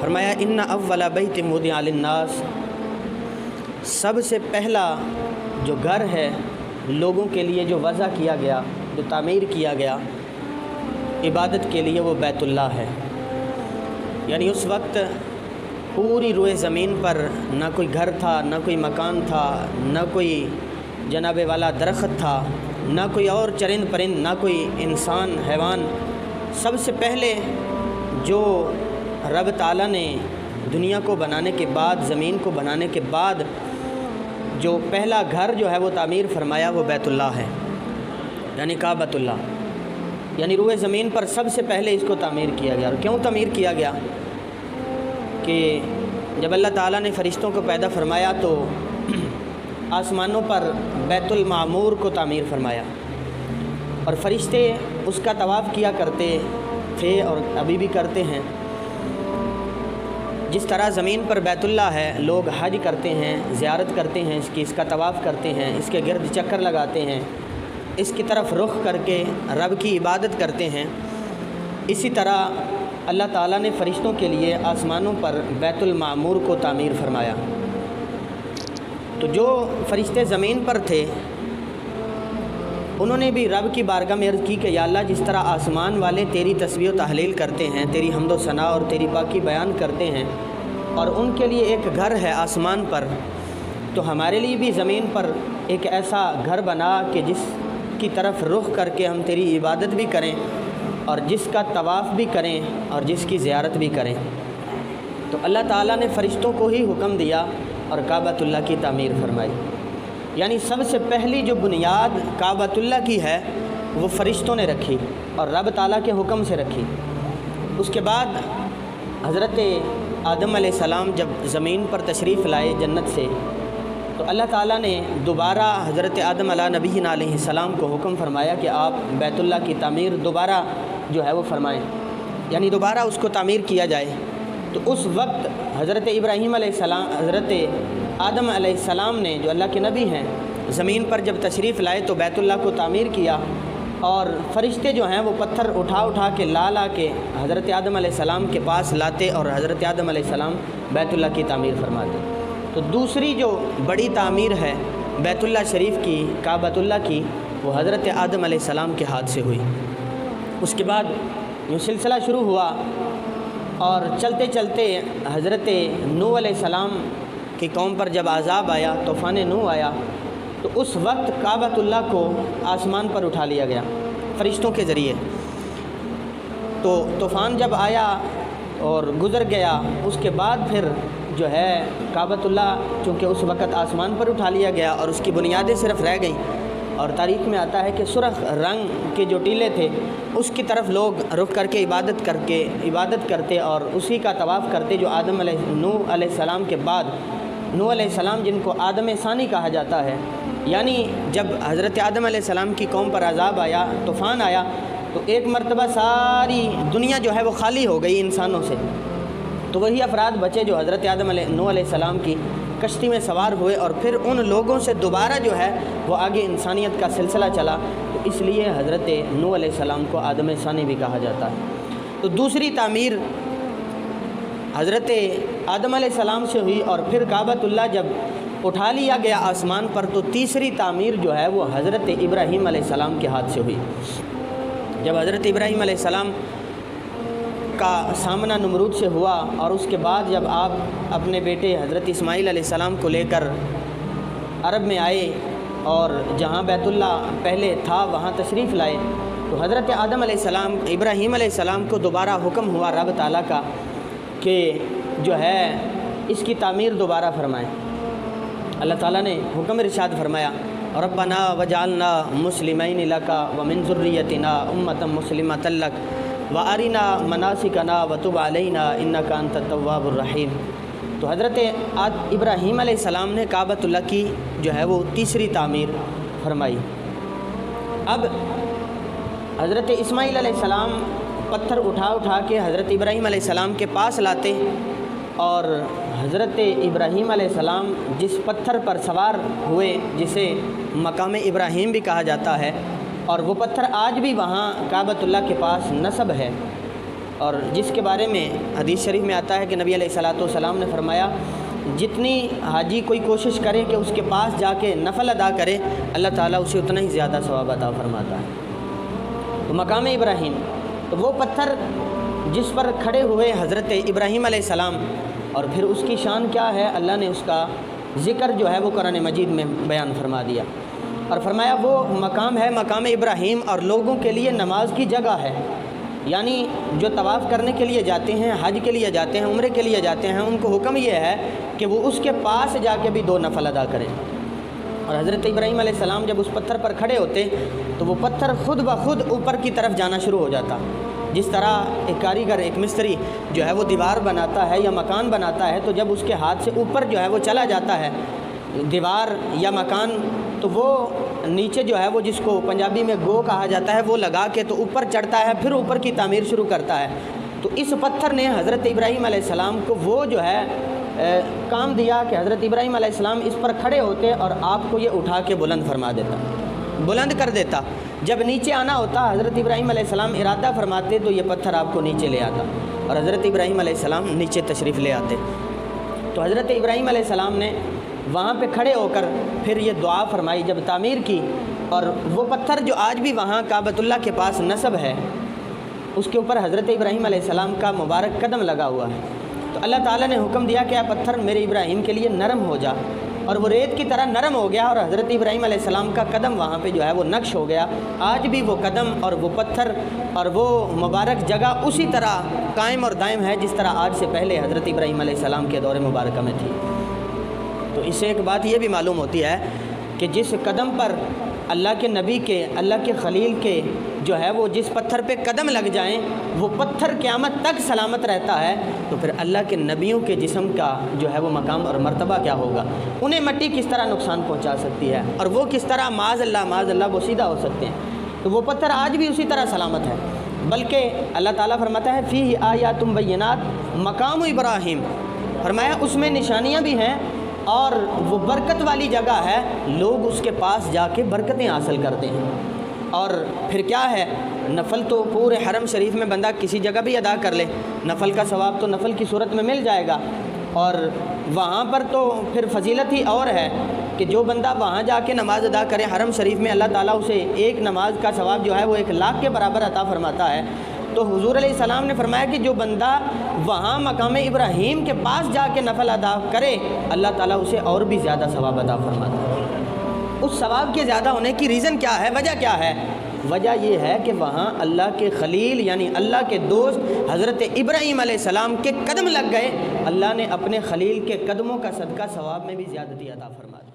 فرمایا ان اول بیت وضع للناس، سب سے پہلا جو گھر ہے لوگوں کے لیے جو وضع کیا گیا، جو تعمیر کیا گیا عبادت کے لیے، وہ بیت اللہ ہے۔ یعنی اس وقت پوری روئے زمین پر نہ کوئی گھر تھا، نہ کوئی مکان تھا، نہ کوئی جناب والا درخت تھا، نہ کوئی اور چرند پرند، نہ کوئی انسان حیوان۔ سب سے پہلے جو رب تعالیٰ نے دنیا کو بنانے کے بعد، زمین کو بنانے کے بعد جو پہلا گھر جو ہے وہ تعمیر فرمایا، وہ بیت اللہ ہے، یعنی کعبۃ اللہ۔ یعنی روئے زمین پر سب سے پہلے اس کو تعمیر کیا گیا۔ اور کیوں تعمیر کیا گیا؟ کہ جب اللہ تعالیٰ نے فرشتوں کو پیدا فرمایا تو آسمانوں پر بیت المعمور کو تعمیر فرمایا، اور فرشتے اس کا طواف کیا کرتے تھے اور ابھی بھی کرتے ہیں۔ جس طرح زمین پر بیت اللہ ہے، لوگ حج کرتے ہیں، زیارت کرتے ہیں، اس کا طواف کرتے ہیں، اس کے گرد چکر لگاتے ہیں، اس کی طرف رخ کر کے رب کی عبادت کرتے ہیں، اسی طرح اللہ تعالیٰ نے فرشتوں کے لیے آسمانوں پر بیت المعمور کو تعمیر فرمایا۔ تو جو فرشتے زمین پر تھے انہوں نے بھی رب کی بارگاہ میں عرض کی کہ یا اللہ، جس طرح آسمان والے تیری تسبیح و تحلیل کرتے ہیں، تیری حمد و ثنا اور تیری پاکی بیان کرتے ہیں، اور ان کے لیے ایک گھر ہے آسمان پر، تو ہمارے لیے بھی زمین پر ایک ایسا گھر بنا کہ جس کی طرف رخ کر کے ہم تیری عبادت بھی کریں اور جس کا طواف بھی کریں اور جس کی زیارت بھی کریں۔ تو اللہ تعالیٰ نے فرشتوں کو ہی حکم دیا اور کعبۃ اللہ کی تعمیر فرمائی۔ یعنی سب سے پہلی جو بنیاد کعبۃ اللہ کی ہے وہ فرشتوں نے رکھی اور رب تعالیٰ کے حکم سے رکھی۔ اس کے بعد حضرت آدم علیہ السلام جب زمین پر تشریف لائے جنت سے، تو اللہ تعالیٰ نے دوبارہ حضرت آدم علیہ نبینا علیہ السلام کو حکم فرمایا کہ آپ بیت اللہ کی تعمیر دوبارہ جو ہے وہ فرمائیں، یعنی دوبارہ اس کو تعمیر کیا جائے۔ تو اس وقت حضرت ابراہیم علیہ السلام، حضرت آدم علیہ السلام نے جو اللہ کے نبی ہیں، زمین پر جب تشریف لائے تو بیت اللہ کو تعمیر کیا، اور فرشتے جو ہیں وہ پتھر اٹھا اٹھا کے لا کے حضرت آدم علیہ السلام کے پاس لاتے اور حضرت آدم علیہ السلام بیت اللہ کی تعمیر فرماتے۔ تو دوسری جو بڑی تعمیر ہے بیت اللہ شریف کی، کعبۃ اللہ کی، وہ حضرت آدم علیہ السلام کے ہاتھ سے ہوئی۔ اس کے بعد یہ سلسلہ شروع ہوا اور چلتے چلتے حضرت نوح علیہ السلام کی قوم پر جب عذاب آیا، طوفان نوح آیا، تو اس وقت کعبۃ اللہ کو آسمان پر اٹھا لیا گیا فرشتوں کے ذریعے۔ تو طوفان جب آیا اور گزر گیا، اس کے بعد پھر جو ہے کعبۃ اللہ چونکہ اس وقت آسمان پر اٹھا لیا گیا اور اس کی بنیادیں صرف رہ گئیں، اور تاریخ میں آتا ہے کہ سرخ رنگ کے جو ٹیلے تھے اس کی طرف لوگ رخ کر کے عبادت کرتے اور اسی کا طواف کرتے، جو نوح علیہ السلام کے بعد، نوح علیہ السلام جن کو آدم ثانی کہا جاتا ہے، یعنی جب حضرت آدم علیہ السلام کی قوم پر عذاب آیا، طوفان آیا، تو ایک مرتبہ ساری دنیا جو ہے وہ خالی ہو گئی انسانوں سے، تو وہی افراد بچے جو حضرت نوح علیہ السلام کی کشتی میں سوار ہوئے، اور پھر ان لوگوں سے دوبارہ جو ہے وہ آگے انسانیت کا سلسلہ چلا، تو اس لیے حضرت نوح علیہ السلام کو آدم ثانی بھی کہا جاتا ہے۔ تو دوسری تعمیر حضرت آدم علیہ السلام سے ہوئی، اور پھر کعبۃ اللہ جب اٹھا لیا گیا آسمان پر، تو تیسری تعمیر جو ہے وہ حضرت ابراہیم علیہ السلام کے ہاتھ سے ہوئی۔ جب حضرت ابراہیم علیہ السلام کا سامنا نمرود سے ہوا، اور اس کے بعد جب آپ اپنے بیٹے حضرت اسماعیل علیہ السلام کو لے کر عرب میں آئے اور جہاں بیت اللہ پہلے تھا وہاں تشریف لائے، تو حضرت آدم علیہ السلام، ابراہیم علیہ السلام کو دوبارہ حکم ہوا رب تعالیٰ کا کہ جو ہے اس کی تعمیر دوبارہ فرمائیں۔ اللہ تعالیٰ نے حکم ارشاد فرمایا، ربنا وجعلنا مسلمین لک ومن ذریتنا امۃ مسلمۃ لک وارنا مناسکنا وتب علینا انک انت التواب الرحیم۔ تو حضرت ابراہیم علیہ السلام نے کعبۃ اللہ کی جو ہے وہ تیسری تعمیر فرمائی۔ اب حضرت اسماعیل علیہ السلام پتھر اٹھا کے حضرت ابراہیم علیہ السلام کے پاس لاتے، اور حضرت ابراہیم علیہ السلام جس پتھر پر سوار ہوئے جسے مقام ابراہیم بھی کہا جاتا ہے، اور وہ پتھر آج بھی وہاں کعبۃ اللہ کے پاس نصب ہے، اور جس کے بارے میں حدیث شریف میں آتا ہے کہ نبی علیہ الصلوۃ والسلام نے فرمایا جتنی حاجی کوئی کوشش کرے کہ اس کے پاس جا کے نفل ادا کرے اللہ تعالیٰ اسے اتنا ہی زیادہ ثواب عطا فرماتا ہے۔ تو مقام ابراہیم، تو وہ پتھر جس پر کھڑے ہوئے حضرت ابراہیم علیہ السلام، اور پھر اس کی شان کیا ہے اللہ نے اس کا ذکر جو ہے وہ قرآن مجید میں بیان فرما دیا، اور فرمایا وہ مقام ہے مقام ابراہیم، اور لوگوں کے لیے نماز کی جگہ ہے، یعنی جو طواف کرنے کے لیے جاتے ہیں، حج کے لیے جاتے ہیں، عمرے کے لیے جاتے ہیں، ان کو حکم یہ ہے کہ وہ اس کے پاس جا کے بھی 2 نفل ادا کریں۔ اور حضرت ابراہیم علیہ السلام جب اس پتھر پر کھڑے ہوتے تو وہ پتھر خود بخود اوپر کی طرف جانا شروع ہو جاتا، جس طرح ایک کاریگر، ایک مستری جو ہے وہ دیوار بناتا ہے یا مکان بناتا ہے، تو جب اس کے ہاتھ سے اوپر جو ہے وہ چلا جاتا ہے دیوار یا مکان، تو وہ نیچے جو ہے وہ جس کو پنجابی میں گو کہا جاتا ہے وہ لگا کے تو اوپر چڑھتا ہے، پھر اوپر کی تعمیر شروع کرتا ہے۔ تو اس پتھر نے حضرت ابراہیم علیہ السلام کو وہ جو ہے کام دیا کہ حضرت ابراہیم علیہ السلام اس پر کھڑے ہوتے اور آپ کو یہ اٹھا کے بلند فرما دیتا، بلند کر دیتا۔ جب نیچے آنا ہوتا حضرت ابراہیم علیہ السلام ارادہ فرماتے تو یہ پتھر آپ کو نیچے لے آتا، اور حضرت ابراہیم علیہ السلام نیچے تشریف لے آتے۔ تو حضرت ابراہیم علیہ السلام نے وہاں پہ کھڑے ہو کر پھر یہ دعا فرمائی جب تعمیر کی، اور وہ پتھر جو آج بھی وہاں کعبۃ اللہ کے پاس نصب ہے اس کے اوپر حضرت ابراہیم علیہ السلام کا مبارک قدم لگا ہوا ہے۔ تو اللہ تعالیٰ نے حکم دیا کہ پتھر میرے ابراہیم کے لیے نرم ہو جا، اور وہ ریت کی طرح نرم ہو گیا، اور حضرت ابراہیم علیہ السلام کا قدم وہاں پہ جو ہے وہ نقش ہو گیا۔ آج بھی وہ قدم اور وہ پتھر اور وہ مبارک جگہ اسی طرح قائم اور دائم ہے جس طرح آج سے پہلے حضرت ابراہیم علیہ السلام کے دور مبارکہ میں تھی۔ تو اس سے ایک بات یہ بھی معلوم ہوتی ہے کہ جس قدم پر اللہ کے نبی کے، اللہ کے خلیل کے جو ہے وہ جس پتھر پہ قدم لگ جائیں وہ پتھر قیامت تک سلامت رہتا ہے، تو پھر اللہ کے نبیوں کے جسم کا جو ہے وہ مقام اور مرتبہ کیا ہوگا، انہیں مٹی کس طرح نقصان پہنچا سکتی ہے، اور وہ کس طرح معاذ اللہ بوسیدہ ہو سکتے ہیں۔ تو وہ پتھر آج بھی اسی طرح سلامت ہے، بلکہ اللہ تعالیٰ فرماتا ہے فیہ آیات بینات مقام ابراہیم، فرمایا اس میں نشانیاں بھی ہیں اور وہ برکت والی جگہ ہے، لوگ اس کے پاس جا کے برکتیں حاصل کرتے ہیں۔ اور پھر کیا ہے، نفل تو پورے حرم شریف میں بندہ کسی جگہ بھی ادا کر لے، نفل کا ثواب تو نفل کی صورت میں مل جائے گا، اور وہاں پر تو پھر فضیلت ہی اور ہے کہ جو بندہ وہاں جا کے نماز ادا کرے حرم شریف میں، اللہ تعالیٰ اسے ایک نماز کا ثواب جو ہے وہ 1,00,000 کے برابر عطا فرماتا ہے۔ تو حضور علیہ السلام نے فرمایا کہ جو بندہ وہاں مقام ابراہیم کے پاس جا کے نفل ادا کرے اللہ تعالیٰ اسے اور بھی زیادہ ثواب عطا فرماتا ہے۔ اس ثواب کے زیادہ ہونے کی ریزن کیا ہے، وجہ کیا ہے؟ وجہ یہ ہے کہ وہاں اللہ کے خلیل یعنی اللہ کے دوست حضرت ابراہیم علیہ السلام کے قدم لگ گئے، اللہ نے اپنے خلیل کے قدموں کا صدقہ ثواب میں بھی زیادتی عطا فرما دی۔